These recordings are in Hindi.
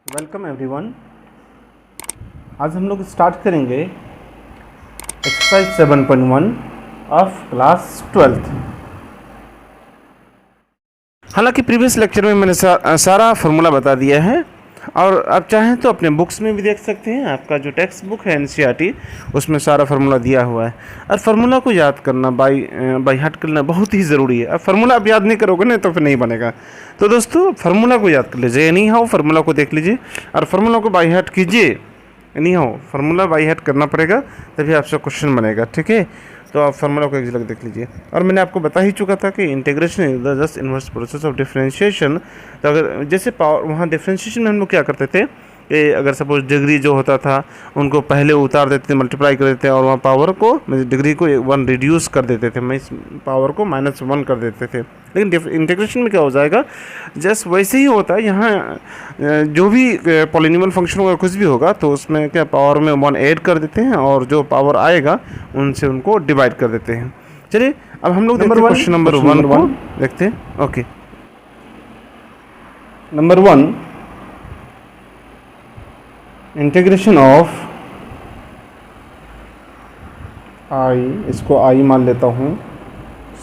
Welcome everyone. आज हम लोग स्टार्ट करेंगे एक्सरसाइज 7.1 ऑफ क्लास 12th। हालांकि प्रीवियस लेक्चर में मैंने सारा फार्मूला बता दिया है और आप चाहें तो अपने बुक्स में भी देख सकते हैं। आपका जो टेक्स्ट बुक है एनसीईआरटी उसमें सारा फार्मूला दिया हुआ है और फार्मूला को याद करना बाई हार्ट करना बहुत ही ज़रूरी है। अब फार्मूला आप याद नहीं करोगे ना तो फिर नहीं बनेगा। तो दोस्तों फार्मूला को याद कर लीजिए, एनी हाउ फार्मूला को देख लीजिए और फार्मूला को बाई हार्ट कीजिए। Any how formula by heart करना पड़ेगा तभी आपसे क्वेश्चन बनेगा, ठीक है। तो आप फार्मूला को एक झलक देख लीजिए। और मैंने आपको बता ही चुका था कि integration is the just inverse process of differentiation. तो अगर जैसे पावर वहाँ डिफरेंशिएशन में हम लोग क्या करते थे कि अगर सपोज डिग्री जो होता था उनको पहले उतार देते थे, मल्टीप्लाई कर देते और वहाँ पावर को डिग्री को 1 रिड्यूस कर देते थे, मैं पावर को -1 कर देते थे। लेकिन इंटीग्रेशन में क्या हो जाएगा, जस्ट वैसे ही होता है। यहाँ जो भी पॉलिनोमियल फंक्शन होगा कुछ भी होगा तो उसमें क्या पावर में 1 ऐड कर देते हैं और जो पावर आएगा उनसे उनको डिवाइड कर देते हैं। चलिए अब हम लोग क्वेश्चन नंबर 1 को देखते हैं। ओके, नंबर 1 इंटीग्रेशन ऑफ आई, इसको आई मान लेता हूँ,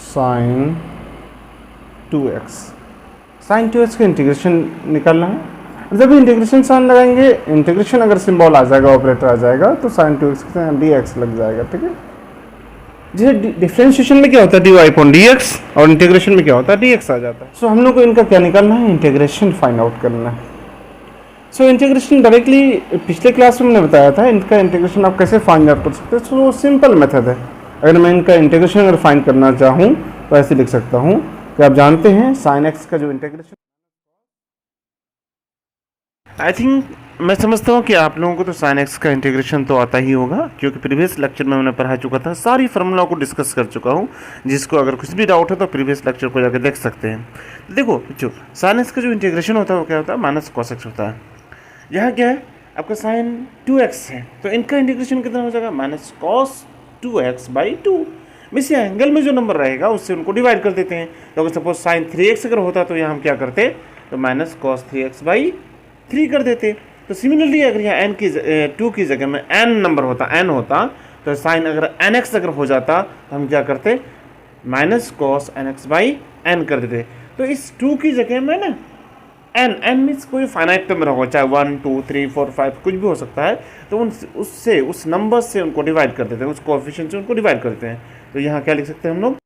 साइन 2x। साइन 2x का इंटीग्रेशन निकालना है। जब भी इंटीग्रेशन साइन लगाएंगे, इंटीग्रेशन अगर सिंबल आ जाएगा, ऑपरेटर आ जाएगा तो साइन 2x dx लग जाएगा, ठीक है। जैसे डिफरेंशिएशन में क्या होता है dy/dx और इंटीग्रेशन में क्या होता है dx आ जाता है। सो हम लोग को इनका क्या निकालना है, इंटीग्रेशन फाइंड आउट करना है। सो इंटीग्रेशन डायरेक्टली पिछले क्लास में मैंने बताया था, इनका इंटीग्रेशन आप कैसे फाइंड आउट कर सकते हैं। सो सिंपल मेथड है। अगर मैं इनका इंटीग्रेशन अगर फाइंड करना चाहूँ तो ऐसे लिख सकता हूँ कि आप जानते हैं साइन x का जो इंटीग्रेशन, आई थिंक मैं समझता हूँ कि आप लोगों को तो साइन x का इंटीग्रेशन तो आता ही होगा, क्योंकि प्रीवियस लेक्चर में मैंने पढ़ा चुका था, सारी फार्मूला को डिस्कस कर चुका हूँ। जिसको अगर कुछ भी डाउट है तो प्रीवियस लेक्चर को जाकर देख सकते हैं। तो देखो बच्चों, साइन x का जो इंटीग्रेशन होता है वो क्या होता है, -cos x होता है। यहाँ क्या है आपका साइन 2x है तो इनका इंटीग्रेशन कितना हो जाएगा, -cos 2x/2। मिस एंगल में जो नंबर रहेगा उससे उनको डिवाइड कर देते हैं। तो अगर सपोज साइन 3x अगर होता तो यहाँ हम क्या करते, तो -cos 3x/3 कर देते। तो सिमिलरली अगर यहाँ n 2 की जगह में n नंबर होता, n होता, तो साइन अगर nx अगर हो जाता तो हम क्या करते, -cos nx/n कर देते। तो इस 2 की जगह में ना n मीन्स कोई फाइनाइट नंबर होगा, चाहे 1 2 3 4 5 कुछ भी हो सकता है। तो उससे उस नंबर से उनको डिवाइड कर देते हैं, उस कोएफिशिएंट से उनको डिवाइड करते हैं। तो यहाँ क्या लिख सकते हैं हम लोग,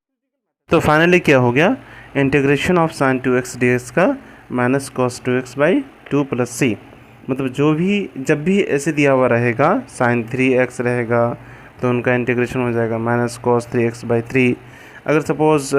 तो फाइनली क्या हो गया, integration of sine 2x dx का -cos 2x/2 + c। मतलब जब भी ऐसे दिया हुआ रहेगा, साइन 3x रहेगा तो उनका इंटीग्रेशन हो जाएगा -cos 3x/3। अगर सपोज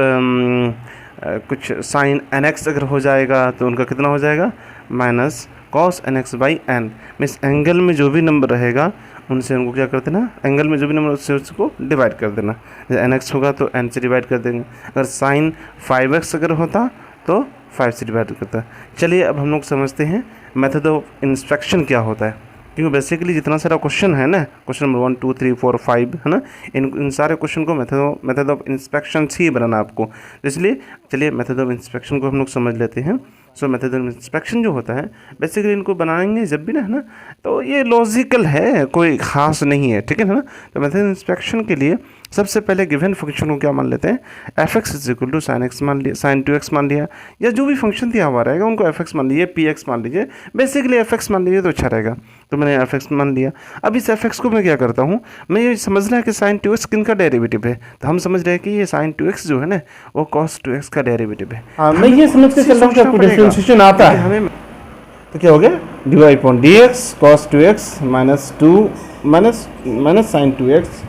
कुछ साइन nx अगर हो जाएगा तो उनका कितना हो जाएगा, -cos nx/n। मीन्स एंगल में जो भी नंबर रहेगा उनसे उनको क्या कर देना, एंगल में जो भी नंबर उससे उसको डिवाइड कर देना। जैसे nx होगा तो n से डिवाइड कर देंगे। अगर साइन 5x अगर होता तो 5 से डिवाइड करता। चलिए अब हम लोग समझते हैं मेथड ऑफ इंस्पेक्शन क्या होता है, क्योंकि बेसिकली जितना सारा क्वेश्चन है ना, क्वेश्चन नंबर 1 2 3 4 5 है ना, इन सारे क्वेश्चन को मेथड ऑफ इंस्पेक्शन ही बनाना आपको। इसलिए चलिए मेथड ऑफ इंस्पेक्शन को हम लोग समझ लेते हैं। सो मेथड ऑफ इंस्पेक्शन जो होता है बेसिकली इनको बनाएंगे जब भी ना, है ना, तो ये लॉजिकल है, कोई ख़ास नहीं है, ठीक है ना। तो मेथड इंस्पेक्शन के लिए सबसे पहले गिवन फंक्शन को क्या मान लेते हैं, fx = sin x मान लिया, sin 2x मान लिया, या जो भी फंक्शन दिया हुआ रहेगा उनको fx मान लीजिए, px मान लीजिए। बेसिकली fx मान लीजिए तो अच्छा रहेगा। तो मैंने fx मान लिया। अब इस fx को मैं क्या करता हूँ, मैं ये समझना है कि sin 2x किनका डेरिवेटिव है। तो हम समझ रहे हैं कि ये sin 2x जो है ना वो cos 2x का डेरिवेटिव है। हाँ, मैं ये समझ के चल रहा हूँ कि आपको डिफरेंशिएशन आता है हमें। तो क्या हो गया, dy/dx cos 2x -2 sin 2x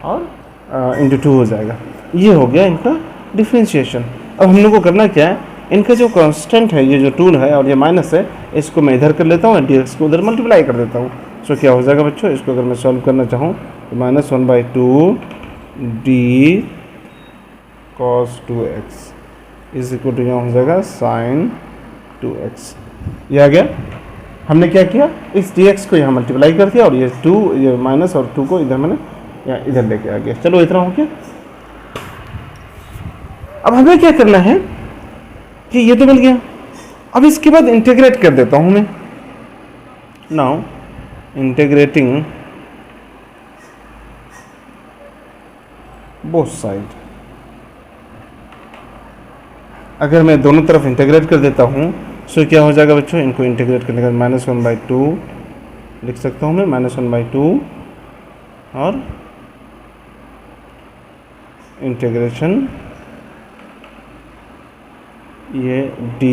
और इंटू 2 हो जाएगा। ये हो गया इनका डिफरेंशिएशन। अब हम लोग को करना क्या है, इनका जो कांस्टेंट है, ये जो 2 है और ये माइनस है, इसको मैं इधर कर लेता हूँ, dx को उधर मल्टीप्लाई कर देता हूँ। सो क्या हो जाएगा बच्चों, इसको अगर मैं सॉल्व करना चाहूँ तो -1/2 d cos 2x = यहाँ हो जाएगा sin 2x। ये आ गया। हमने क्या किया, इस dx को यहाँ मल्टीप्लाई कर दिया और ये माइनस और 2 को इधर मैंने यहाँ इधर लेके आ गया। चलो इतना हो गया। अब हमें क्या करना है कि ये तो मिल गया। अब इसके बाद इंटीग्रेट कर देता हूँ मैं। नाउ इंटीग्रेटिंग बोथ साइड, अगर मैं दोनों तरफ इंटीग्रेट कर देता हूँ सो क्या हो जाएगा बच्चों, इनको इंटीग्रेट करने के बाद -1/2 लिख सकता हूँ मैं, -1/2 और इंटीग्रेशन ये d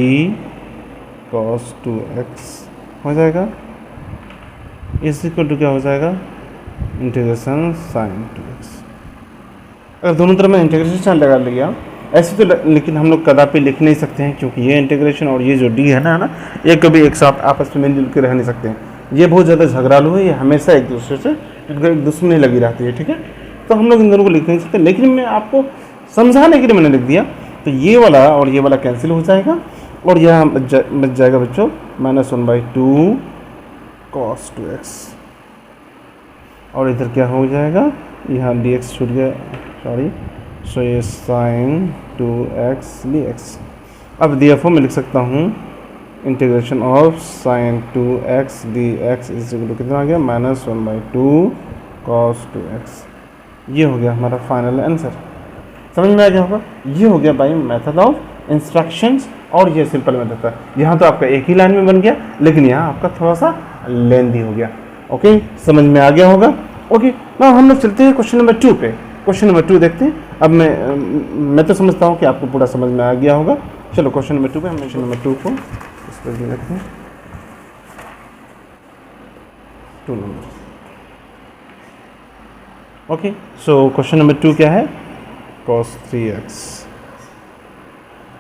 cos 2x हो जाएगा, इस इक्वल टू क्या हो जाएगा, इंटीग्रेशन sin 2x। अगर दोनों तरफ में इंटीग्रेशन साइन लगा लिया ऐसे तो लेकिन हम लोग कदापि लिख नहीं सकते हैं, क्योंकि ये इंटीग्रेशन और ये जो d है ना ये कभी एक साथ आपस में मिलजुल के रह नहीं सकते हैं, ये बहुत ज़्यादा झगड़ालू है, ये हमेशा एक दूसरे से इनका एक दुश्मनी लगी रहती है, ठीक है। तो हम लोग इन दोनों को लिख नहीं सकते, लेकिन मैं आपको समझाने के लिए मैंने लिख दिया। तो ये वाला और ये वाला कैंसिल हो जाएगा और यह बच जाएगा बच्चों -1/2 cos 2x, और इधर क्या हो जाएगा, यहाँ dx छूट गया, सॉरी, सो ये sin 2x dx। अब therefore मैं लिख सकता हूँ integration of sin 2x dx is equal to कितना आ गया, -1/2 cos 2x। ये हो गया हमारा फाइनल आंसर। समझ में आ गया होगा, ये हो गया बाय मेथड ऑफ इंस्ट्रक्शंस, और ये सिंपल मेथड था। यहाँ तो आपका एक ही लाइन में बन गया, लेकिन यहाँ आपका थोड़ा सा लेंथी हो गया। ओके, समझ में आ गया होगा। ओके, ना हम लोग चलते हैं क्वेश्चन नंबर 2 पे। क्वेश्चन नंबर 2 देखते हैं। अब मैं तो समझता हूँ कि आपको पूरा समझ में आ गया होगा। चलो क्वेश्चन नंबर 2 पे, हम क्वेश्चन नंबर 2 को इस पर भी रखते हैं, 2 number. Okay, so question number 2 क्या है, cos 3x।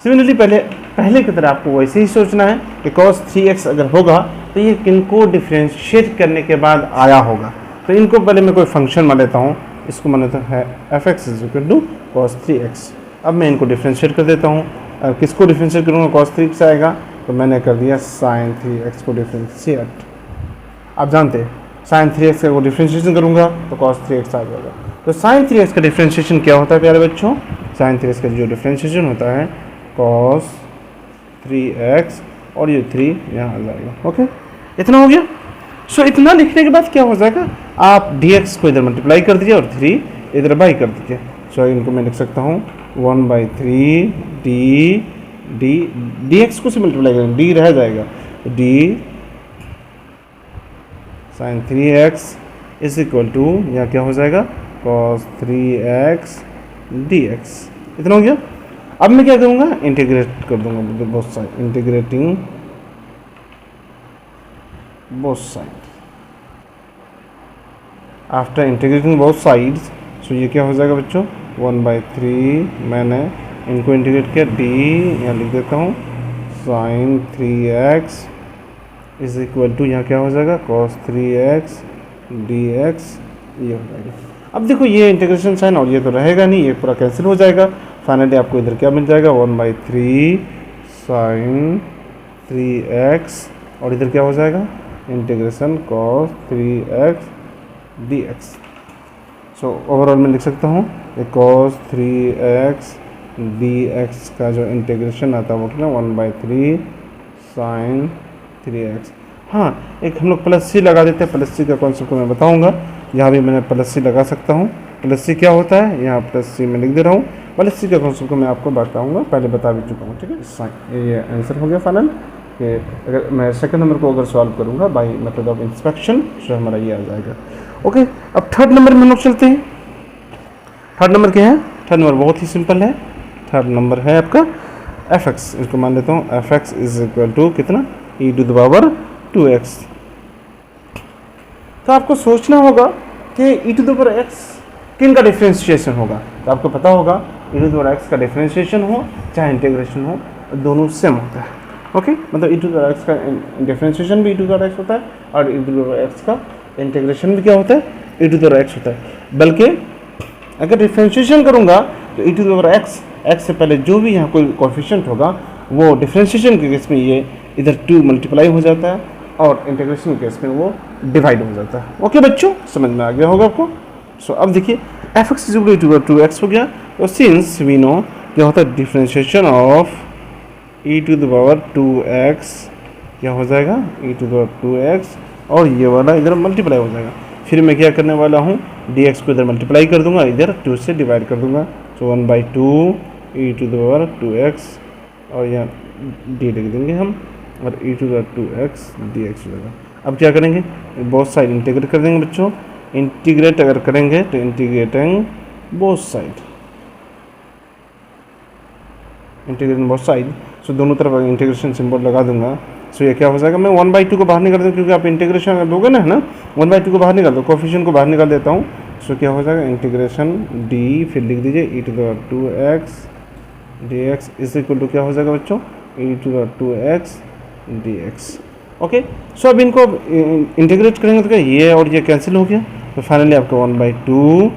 सिमिलरली पहले की तरह आपको वैसे ही सोचना है कि cos 3x अगर होगा तो ये किनको डिफ्रेंशिएट करने के बाद आया होगा। तो इनको पहले मैं कोई फंक्शन मान लेता हूँ, इसको मान लेता है f(x) = cos 3x। अब मैं इनको डिफ्रेंशिएट कर देता हूँ। किसको डिफ्रेंशिएट करूँगा, cos 3x आएगा, तो मैंने कर दिया sin 3x को डिफ्रेंशिएट। आप जानते हैं sin 3x का वो डिफ्रेंशिएशन करूँगा तो cos 3x आ जाएगा। तो sin 3x का डिफ्रेंशिएशन क्या होता है प्यारे बच्चों, sin 3x का जो डिफ्रेंशिएशन होता है cos 3x, और ये 3 यहाँ आ जाएगा। ओके, इतना हो गया। सो इतना लिखने के बाद क्या हो जाएगा, आप dx को इधर मल्टीप्लाई कर दीजिए और 3 इधर बाई कर दीजिए। सो इनको मैं लिख सकता हूँ 1/3 dx को से मल्टीप्लाई करें, d रह जाएगा, d sin 3x is equal to यहाँ क्या हो जाएगा, cos 3x dx। इतना हो गया। अब मैं क्या करूँगा, इंटीग्रेट कर दूंगा both side, integrating both side. After integrating both sides, so ये क्या हो जाएगा बच्चों, 1/3 मैंने इनको इंटीग्रेट किया, d यहाँ लिख देता हूँ, sin 3x is equal to यहाँ क्या हो जाएगा, cos 3x dx, ये हो जाएगा। अब देखो ये इंटीग्रेशन साइन और ये तो रहेगा नहीं, ये पूरा कैंसिल हो जाएगा। फाइनली आपको इधर क्या मिल जाएगा, 1/3 sin 3x, और इधर क्या हो जाएगा, integration cos 3x dx। So overall मैं लिख सकता हूँ cos 3x dx का जो इंटीग्रेशन आता है वो कितना, 1/3 sin 3x। हाँ, एक हम लोग प्लस सी लगा देते हैं। प्लस सी का कॉन्सेप्ट को मैं बताऊंगा, यहाँ भी मैंने प्लस सी लगा सकता हूँ। प्लस सी क्या होता है, यहाँ प्लस सी में लिख दे रहा हूँ। प्लस सी का कॉन्सेप्ट को मैं आपको बताऊंगा, पहले बता भी चुका हूँ, ठीक है। ये आंसर हो गया फाइनल। कि अगर मैं सेकंड नंबर को अगर सॉल्व करूँगा बाय मेथड ऑफ इंस्पेक्शन, तो हमारा ये आ जाएगा। ओके, अब थर्ड नंबर में हम लोग चलते हैं। थर्ड नंबर क्या है, थर्ड नंबर बहुत ही सिंपल है। थर्ड नंबर है आपका f(x), इसको मान लेता हूँ f(x) इज इक्वल टू कितना, e⁻²x। तो आपको सोचना होगा कि e⁻x किन का डिफ्रेंशिएशन होगा। तो आपको पता होगा e⁻x का डिफ्रेंशिएशन हो चाहे इंटीग्रेशन हो, दोनों सेम होता है। ओके, मतलब e⁻x का डिफ्रेंशिएशन भी e⁻x होता है और e⁻x का इंटीग्रेशन भी क्या होता है, e⁻x होता है। बल्कि अगर डिफ्रेंशिएशन करूँगा तो e⁻x, x से पहले जो भी यहाँ कोई कोएफिशिएंट होगा वो डिफ्रेंशिएशन के केस में ये इधर 2 मल्टीप्लाई हो जाता है और इंटीग्रेशन के केस में वो डिवाइड हो जाता है। ओके बच्चों, समझ में आ गया होगा आपको। सो अब देखिए f(x) = 2x हो गया। तो सिंस वी नो क्या होता है, डिफ्रेंशिएशन ऑफ e⁻2x क्या हो जाएगा, e⁻2x और ये वाला इधर मल्टीप्लाई हो जाएगा। फिर मैं क्या करने वाला हूँ, dx को इधर मल्टीप्लाई कर दूंगा, इधर 2 से डिवाइड कर दूंगा। So 1/2 e to the power 2x और यहाँ d लिख देंगे हम, और e to the 2x dx हो जाएगा। अब क्या करेंगे, बोथ साइड इंटीग्रेट कर देंगे बच्चों। इंटीग्रेट अगर करेंगे तो integrating both side, integrating both side. So दोनों तरफ इंटीग्रेशन सिंबल लगा दूंगा। सो ये क्या हो जाएगा, मैं 1/2 को बाहर निकाल दूँ, क्योंकि आप इंटीग्रेशन अगर दोगे ना, है ना, 1/2 को बाहर निकाल दो, कोफिशिएंट को बाहर निकाल देता हूँ। सो क्या हो जाएगा, इंटीग्रेशन d, फिर लिख दीजिए e to the 2x dx is equal to क्या हो जाएगा बच्चों, e to the 2x dx। Okay, so अब इनको इंटीग्रेट करेंगे तो क्या ये और ये कैंसिल हो गया, तो फाइनली आपका 1/2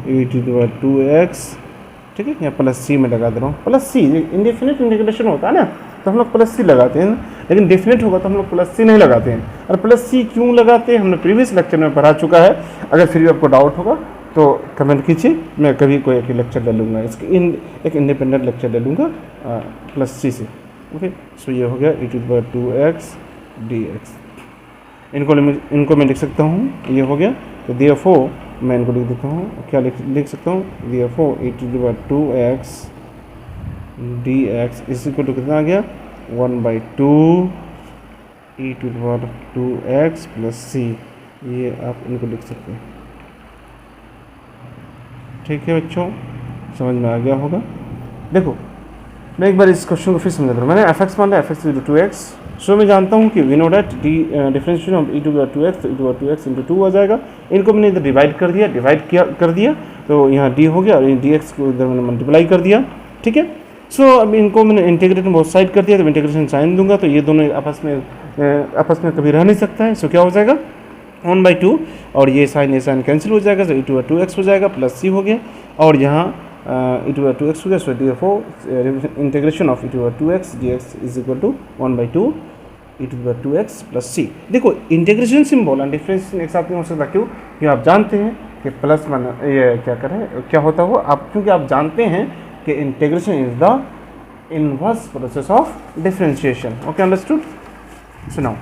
e टू द 2x, ठीक है। यहाँ प्लस सी में लगा दे रहा हूँ, प्लस सी। इंडेफिनिट इंटीग्रेशन होता है ना तो हम लोग प्लस सी लगाते हैं, लेकिन डेफिनेट होगा तो हम लोग प्लस सी नहीं लगाते हैं। और प्लस सी क्यों लगाते हैं, हमने प्रीवियस लेक्चर में पढ़ा चुका है। अगर फिर भी आपको डाउट होगा तो कमेंट कीजिए, मैं कभी कोई एक लेक्चर ले लूँगा, इसके एक इंडिपेंडेंट लेक्चर ले लूँगा प्लस सी से। ओके, सो ये हो गया e to the power 2x dx। इनको मैं लिख सकता हूँ, ये हो गया। तो therefore मैं इनको लिख देता हूँ, क्या लिख सकता हूँ, therefore e to the power 2x dx is equal to कितना आ गया, 1/2 e to the power 2x plus c। ये आप इनको लिख सकते हैं, ठीक है बच्चों, समझ में आ गया होगा। देखो मैं एक बार इस क्वेश्चन को फिर समझा दूँ। मैंने एफ एक्स मान लिया, एफ एक्स टू 2x। सो मैं जानता हूँ कि we know that differentiation of e to the 2x, e to the 2x into 2 आ जाएगा। इनको मैंने इधर डिवाइड कर दिया तो यहाँ d हो गया, और dx को इधर मैंने मल्टीप्लाई कर दिया, ठीक है। सो अब इनको मैंने इंटीग्रेशन बहुत साइड कर दिया, तो इंटीग्रेशन साइन दूंगा तो ये दोनों आपस में कभी रह नहीं सकता है। सो क्या हो जाएगा, 1/2 और ये साइन कैंसिल हो जाएगा, तो e टू द 2x हो जाएगा, प्लस c हो गया, और यहाँ e टू द 2x हो गया। So therefore integration of e to the 2x dx is equal to 1/2 e to the 2x plus c। देखो इंटीग्रेशन सिंबल और डिफरेंशिएशन एक साथ नहीं हो सकता, क्यों, कि आप जानते हैं कि प्लस मन ये क्या होता है वो आप, क्योंकि आप जानते हैं कि integration is the inverse process of differentiation. Okay, understood. सुनाओ,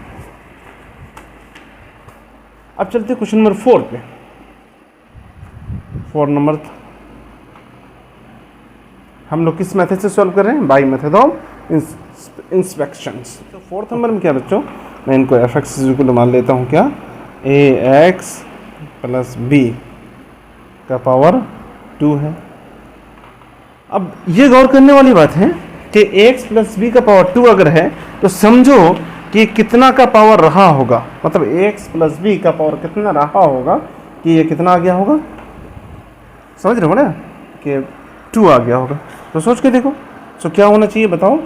अब चलते हैं क्वेश्चन नंबर 4 पे। 4 नंबर हम लोग किस मेथड से सॉल्व कर रहे हैं, बाय मेथड ऑफ इंस्पेक्शंस। तो 4th नंबर में क्या बच्चों, मैं इनको एफ एक्स को मान लेता हूँ, क्या ax प्लस b का पावर 2 है। अब ये गौर करने वाली बात है कि ax प्लस b का पावर 2 अगर है तो समझो कि कितना का पावर रहा होगा, मतलब ax प्लस b का पावर कितना रहा होगा, कि ये कितना आ गया होगा, समझ रहे हो ना, कि 2 आ गया होगा। तो सोच के देखो, सो क्या होना चाहिए बताओ,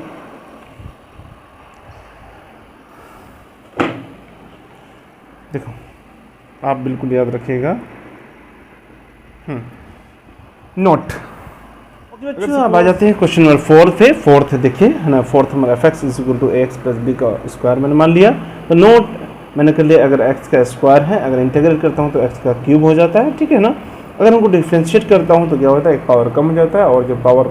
देखो आप बिल्कुल याद रखिएगा। नोट। अब आ जाते हैं क्वेश्चन नंबर 4 पे। 4th देखिए, है ना, 4th number F x is equal to x plus b का स्क्वायर मैंने मान लिया। तो नोट मैंने कर लिया, अगर x का स्क्वायर है, अगर इंटीग्रेट करता हूँ तो x का क्यूब हो जाता है, ठीक है ना। अगर उनको डिफ्रेंशिएट करता हूँ तो क्या होता है, एक पावर कम हो जाता है और जो पावर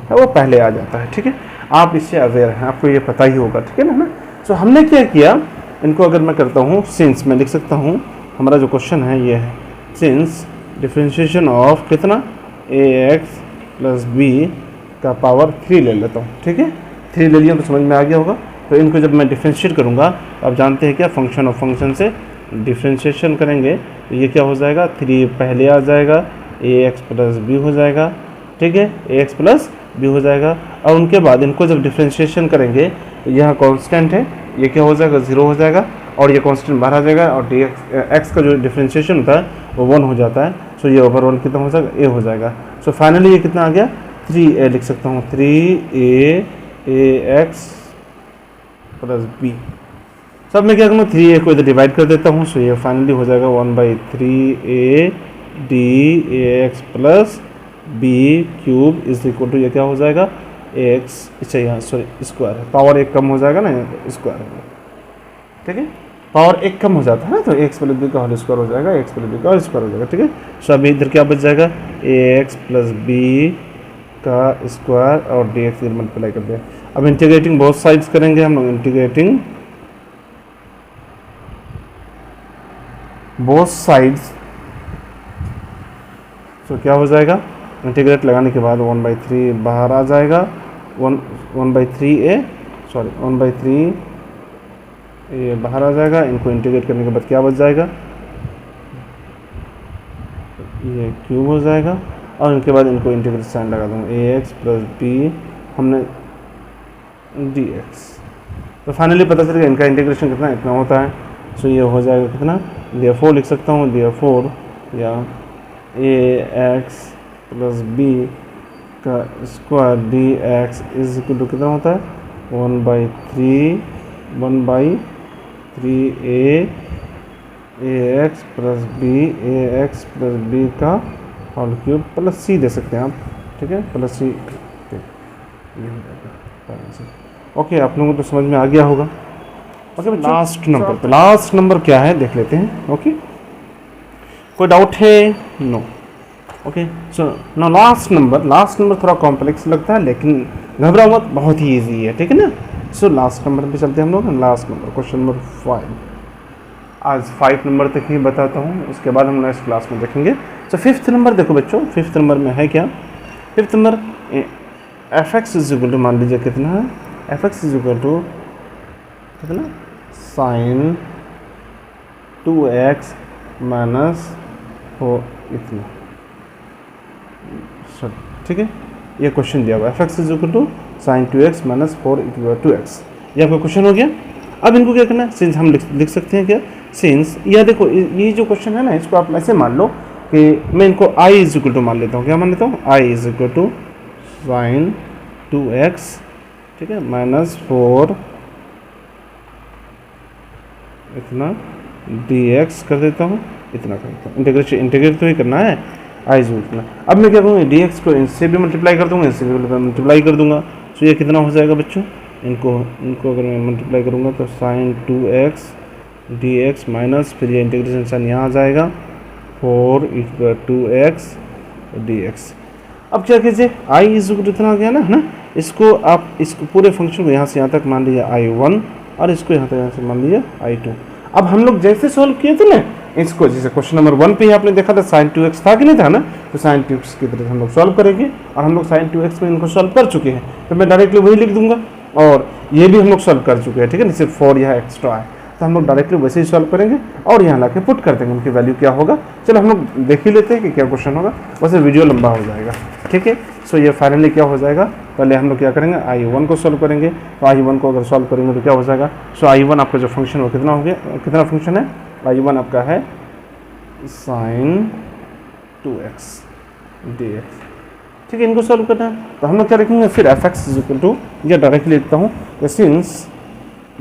है वो पहले आ जाता है, ठीक है। आप इससे अवेयर हैं, आपको ये पता ही होगा, ठीक है ना। सो हमने क्या किया, इनको अगर मैं करता हूँ सिंस, मैं लिख सकता हूँ, हमारा जो क्वेश्चन है ये है, सिंस डिफ्रेंशिएशन ऑफ कितना ax प्लस b का पावर 3 ले लेता हूँ, ठीक है। 3 ले लिया तो समझ में आ गया होगा। तो इनको जब मैं डिफ्रेंशिएट करूँगा तो आप जानते हैं क्या, फंक्शन ऑफ फंक्शन से डिफ्रेंशिएशन करेंगे तो ये क्या हो जाएगा, 3 पहले आ जाएगा, ax प्लस b हो जाएगा, ठीक है, ax प्लस b हो जाएगा। और उनके बाद इनको जब डिफ्रेंशिएशन करेंगे तो यहाँ कांस्टेंट है, ये क्या हो जाएगा, 0 हो जाएगा, और ये कांस्टेंट बाहर आ जाएगा, और x का जो डिफ्रेंशिएशन होता है वो 1 हो जाता है। सो ये ओवरऑल कितना हो जाएगा, a हो जाएगा। सो फाइनली ये कितना आ गया, 3a लिख सकता हूँ, 3a ax प्लस b। सब मैं क्या करूँगा, 3a को इधर डिवाइड कर देता हूँ। सो ये फाइनली हो जाएगा 1/3a d ax plus b cube is equal to, ये क्या हो जाएगा, ax, अच्छा यहाँ सॉरी स्क्वायर है, पावर 1 कम हो जाएगा ना, स्क्वायर है, ठीक है, पावर 1 कम हो जाता है ना, तो एक्स प्लस बी का होल स्क्वायर हो जाएगा, एक्स प्लस बी का होल स्क्वायर हो जाएगा, ठीक है। सो अभी इधर क्या बच जाएगा, ax प्लस बी का स्क्वायर और dx इधर मल्टीप्लाई कर दिया। अब इंटीग्रेटिंग बहुत साइड्स करेंगे हम लोग, इंटीग्रेटिंग बोथ साइड्स, तो क्या हो जाएगा, इंटीग्रेट लगाने के बाद 1/3 बाहर आ जाएगा, 1/3 सॉरी 1/3 ये बाहर आ जाएगा। इनको इंटीग्रेट करने के बाद क्या बच जाएगा, ये क्यूब हो जाएगा। और इनके बाद इनको इंटीग्रेट साइन लगा दूँगा, ax प्लस बी हमने dx। तो फाइनली पता चलेगा इनका इंटीग्रेशन कितना इतना होता है। सो ये हो जाएगा कितना, therefore लिख सकता हूँ, therefore या ax प्लस बी का square dx is equal to कितना होता है, 1/3 ax प्लस बी का होल क्यूब प्लस सी दे सकते हैं आप, ठीक है, प्लस सी, ये हो जाएगा। ओके, आप लोगों को तो समझ में आ गया होगा। ओके, लास्ट नंबर, तो लास्ट नंबर क्या है देख लेते हैं। ओके, कोई डाउट है? No. Okay, so no last number थोड़ा कॉम्प्लेक्स लगता है, लेकिन घबराओ मत, बहुत ही ईजी है, ठीक है ना। सो लास्ट नंबर पे चलते हैं हम लोग। Last number, question number 5। आज 5 नंबर तक ही बताता हूँ, उसके बाद हम नेक्स्ट क्लास में देखेंगे। सो 5th नंबर देखो बच्चों, 5th नंबर में है क्या, 5th number F x is equal to, मान लीजिए कितना है, F x is equal to कितना, साइन 2x माइनस 4 इतना, सॉरी, ठीक है, ये क्वेश्चन दिया हुआ, F x is equal to sine 2x minus 4 equal 2x, ये आपका क्वेश्चन हो गया। अब इनको क्या करना है, सिंस हम लिख सकते हैं क्या, सिंस, या देखो ये जो क्वेश्चन है ना, इसको आप ऐसे मान लो कि मैं इनको i इज इक्वल टू मान लेता हूँ, क्या मान लेता हूँ, i is equal to sine 2x, ठीक है, माइनस 4 इतना dx कर देता हूँ, इतना कर देता हूँ, इंटीग्रेट तो ही करना है, i इज इक्वल। अब मैं क्या करूँगा, dx को इनसे भी मल्टीप्लाई कर दूँगा, इनसे भी मल्टीप्लाई कर दूँगा। तो ये कितना हो जाएगा बच्चों, इनको अगर मैं मल्टीप्लाई करूँगा तो साइन 2x dx माइनस, फिर ये इंटीग्रेशन साइन यहाँ आ जाएगा, 4 इक्वल 2x dx। अब क्या कीजिए, i इज इक्वल टू इतना आ गया ना, है ना, इसको आप इसको पूरे फंक्शन को यहाँ से यहाँ तक मान लीजिए i1, और इसको यहाँ से मान लीजिए i2। अब हम लोग जैसे सॉल्व किए थे ना इसको, जैसे क्वेश्चन नंबर 1 पे ही आपने देखा था साइन 2x था कि नहीं था ना, तो साइन 2x की तरह हम लोग सॉल्व करेंगे, और हम लोग साइन 2x में इनको सॉल्व कर चुके हैं, तो मैं डायरेक्टली वही लिख दूंगा, और ये भी हम लोग सॉल्व कर चुके हैं, ठीक है, सिर्फ 4 यहाँ एक्स्ट्रा है, तो हम लोग डायरेक्टली वैसे ही सॉल्व करेंगे और यहाँ लाके पुट कर देंगे, उनकी वैल्यू क्या होगा। चलो हम लोग देख ही लेते हैं कि क्या क्वेश्चन होगा, वैसे वीडियो लंबा हो जाएगा, ठीक है। सो ये फाइनली क्या हो जाएगा, पहले हम लोग क्या करेंगे, i1 को सॉल्व करेंगे, तो i1 को अगर सॉल्व करेंगे तो क्या हो जाएगा, सो i1 आपका जो फंक्शन हो कितना हो गया, कितना फंक्शन है, i1 आपका है साइन 2x dx, ठीक है, इनको सॉल्व करना है। तो हम लोग क्या लिखेंगे फिर, F x is equal to, या डायरेक्टली लिखता हूँ, सिंस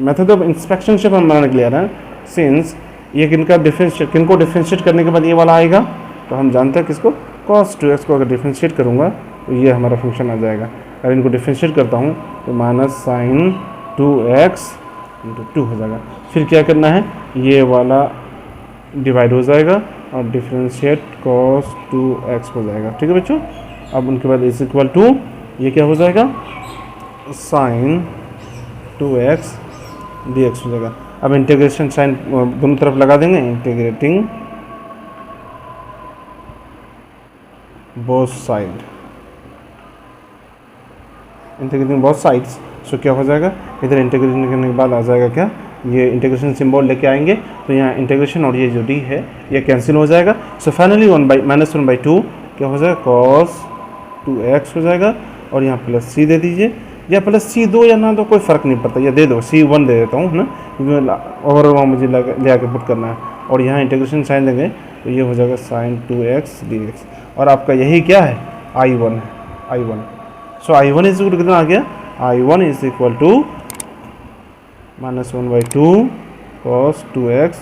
मेथड ऑफ इंस्पेक्शन से हम बनाने के लिए आ रहे हैं, सिंस ये किनको डिफ्रेंशिएट करने के बाद ये वाला आएगा, तो हम जानते हैं किसको, cos 2x को अगर डिफ्रेंशिएट करूँगा तो ये हमारा फंक्शन आ जाएगा। अगर इनको डिफ्रेंशिएट करता हूँ तो माइनस साइन 2x इंटू 2 हो जाएगा। फिर क्या करना है, ये वाला डिवाइड हो जाएगा और डिफ्रेंशिएट cos 2x हो जाएगा, ठीक है बच्चों। अब उनके बाद इज इक्वल टू, ये क्या हो जाएगा, साइन 2x dx हो जाएगा। अब इंटीग्रेशन साइन दोनों तरफ लगा देंगे, integrating both side, integrating both sides, so क्या हो जाएगा, इधर इंटीग्रेशन करने के बाद आ जाएगा क्या, ये इंटीग्रेशन सिंबल लेके आएंगे, तो यहाँ इंटीग्रेशन और ये जो d है ये कैंसिल हो जाएगा। सो फाइनली -1/2 क्या हो जाएगा, cos 2x हो जाएगा, और यहाँ प्लस c दे दीजिए, या प्लस c दो या ना दो कोई फ़र्क नहीं पड़ता, या दे दो c1 दे देता हूँ, है ना, क्योंकि और वहाँ मुझे ले आके पुट करना है, और यहाँ इंटीग्रेशन साइन देंगे तो ये हो जाएगा साइन 2x dx, और आपका यही क्या है, i1 है, i1। So i1 is equal कितना आ गया, i1 is equal to -1/2 cos 2x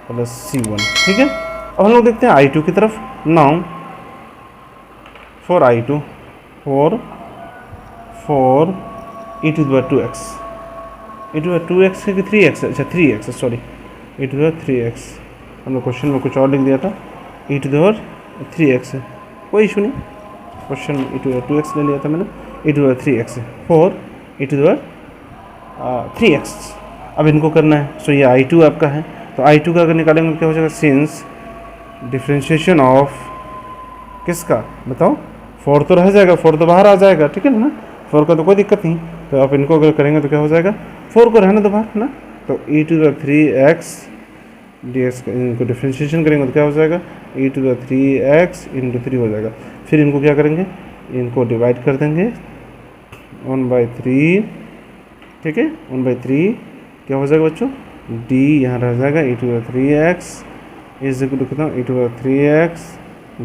plus c1, ठीक है। अब हम लोग देखते हैं i2 की तरफ। Now for i2 for e to the 2x, e to the 2x है कि 3x, अच्छा 3x, sorry e to the 3x, हमने क्वेश्चन में कुछ और लिख दिया था, e टू द 3x है, कोई इशू नहीं, question e to the 2x ले लिया था मैंने, e टू द 3x है, for e to the 3x। अब इनको करना है, सो ये i2 आपका है, तो I2 का अगर निकालेंगे तो क्या हो जाएगा, सिंस डिफ्रेंशिएशन ऑफ किसका बताओ, 4 तो रह जाएगा, 4 तो बाहर आ जाएगा, ठीक है ना, 4 का तो कोई दिक्कत नहीं। तो आप इनको अगर करेंगे तो क्या हो जाएगा, 4 को रहने दो बाहर है ना, तो e⁻³ dx इनको डिफ्रेंशिएशन करेंगे तो क्या हो जाएगा, e⁻³ इंटू 3 हो जाएगा। फिर इनको क्या करेंगे, इनको डिवाइड कर देंगे 1/3, ठीक है, 1/3 क्या हो जाएगा बच्चों, d यहाँ रह जाएगा e⁻³ इज इक्वल टू कितना, e⁻³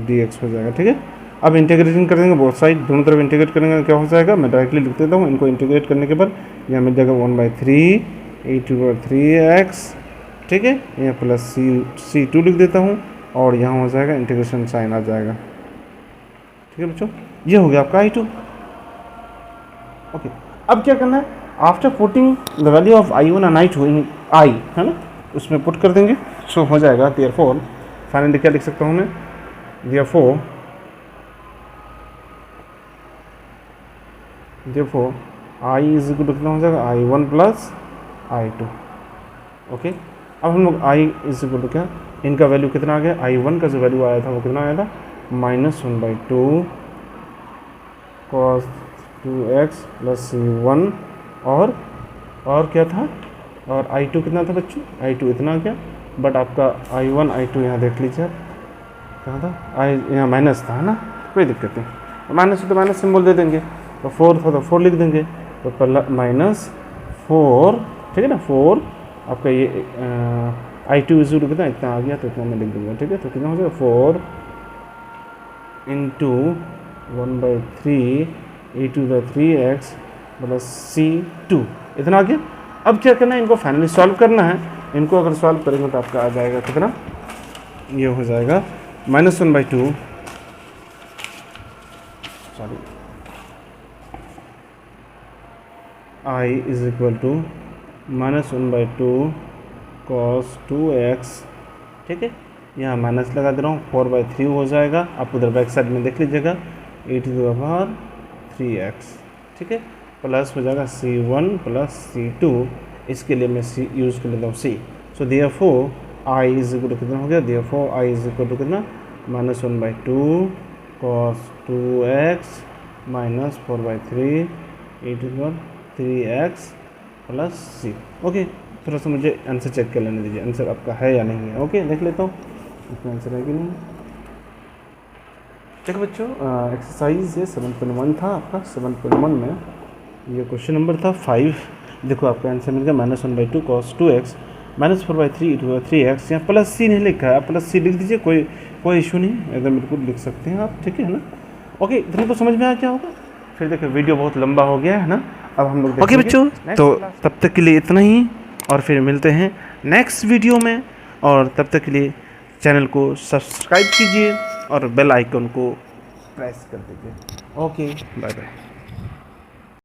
dx हो जाएगा, ठीक है। अब इंटीग्रेशन कर देंगे बोथ साइड, दोनों तरफ इंटीग्रेट करेंगे तो क्या हो जाएगा, मैं डायरेक्टली लिख देता हूँ, इनको इंटीग्रेट करने के बाद यहाँ मिल जाएगा 1/3 e⁻³x, ठीक है, यहाँ प्लस c2 लिख देता हूँ और यहाँ हो जाएगा इंटीग्रेशन साइन आ जाएगा, ठीक है बच्चों। ये हो गया आपका I2। ओके, अब क्या करना है, after putting the value of I1 and I2 in I है ना, उसमें पुट कर देंगे। सो हो जाएगा देयरफॉर, फाइनली क्या लिख सकता हूँ मैं, therefore I is equal to कितना हो जाएगा, I1 प्लस I2। ओके, अब हम लोग I इज इक्वल टू क्या, इनका वैल्यू कितना आ गया, I1 का जो वैल्यू आया था वो कितना आया था, -1/2 cos 2x प्लस C1 और क्या था, और I2 कितना था बच्चों, I2 इतना आ गया, बट आपका I1 I2 यहाँ देख लीजिए आप, कहाँ था, यहाँ माइनस था है ना, कोई दिक्कत नहीं, माइनस तो माइनस सिंबल दे देंगे, तो 4 था तो 4 लिख देंगे, तो -4, ठीक है ना, 4 आपका ये I2 इज कितना इतना आ गया, तो इतना मैं लिख दूँगा, ठीक है। तो कितना हो जाएगा, 4 इंटू 1/3 e⁻³ प्लस C2 इतना आ गया। अब क्या करना है, इनको फाइनली सॉल्व करना है, इनको अगर सॉल्व करेंगे तो आपका आ जाएगा कितना, ये हो जाएगा -1/2, sorry, I is equal to -1/2 cos 2x, ठीक है, यहाँ माइनस लगा दे रहा हूँ, 4/3 हो जाएगा, आप उधर बैक साइड में देख लीजिएगा, e⁻³x, ठीक है, प्लस हो जाएगा C1 प्लस C2, इसके लिए मैं C यूज़ कर लेता हूँ C। So therefore I is equal to कितना हो गया, therefore I is equal to कितना, -1/2 cos 2x minus 4/3 e⁻³ plus C। Okay, थोड़ा सा मुझे आंसर चेक कर लेने दीजिए, आंसर आपका है या नहीं है। ओके, देख लेता हूँ इसमें आंसर है कि नहीं। देखो बच्चों, एक्सरसाइज ये 7.1 था आपका, 7.1 में ये क्वेश्चन नंबर था 5। देखो आपका आंसर मिल गया -1/2 cos 2x माइनस 4/3 e⁻³ यहाँ प्लस C नहीं लिखा है, आप प्लस C लिख दीजिए, कोई इशू नहीं, एकदम बिल्कुल लिख सकते हैं आप, ठीक है ना। ओके, इतना तो समझ में आ गया होगा। फिर देखो वीडियो बहुत लंबा हो गया है ना, अब हम लोग ओके बच्चों, तो तब तक के लिए इतना ही, और फिर मिलते हैं नेक्स्ट वीडियो में, और तब तक के लिए चैनल को सब्सक्राइब कीजिए और बेल आइकन को प्रेस कर दीजिए। Okay, bye bye.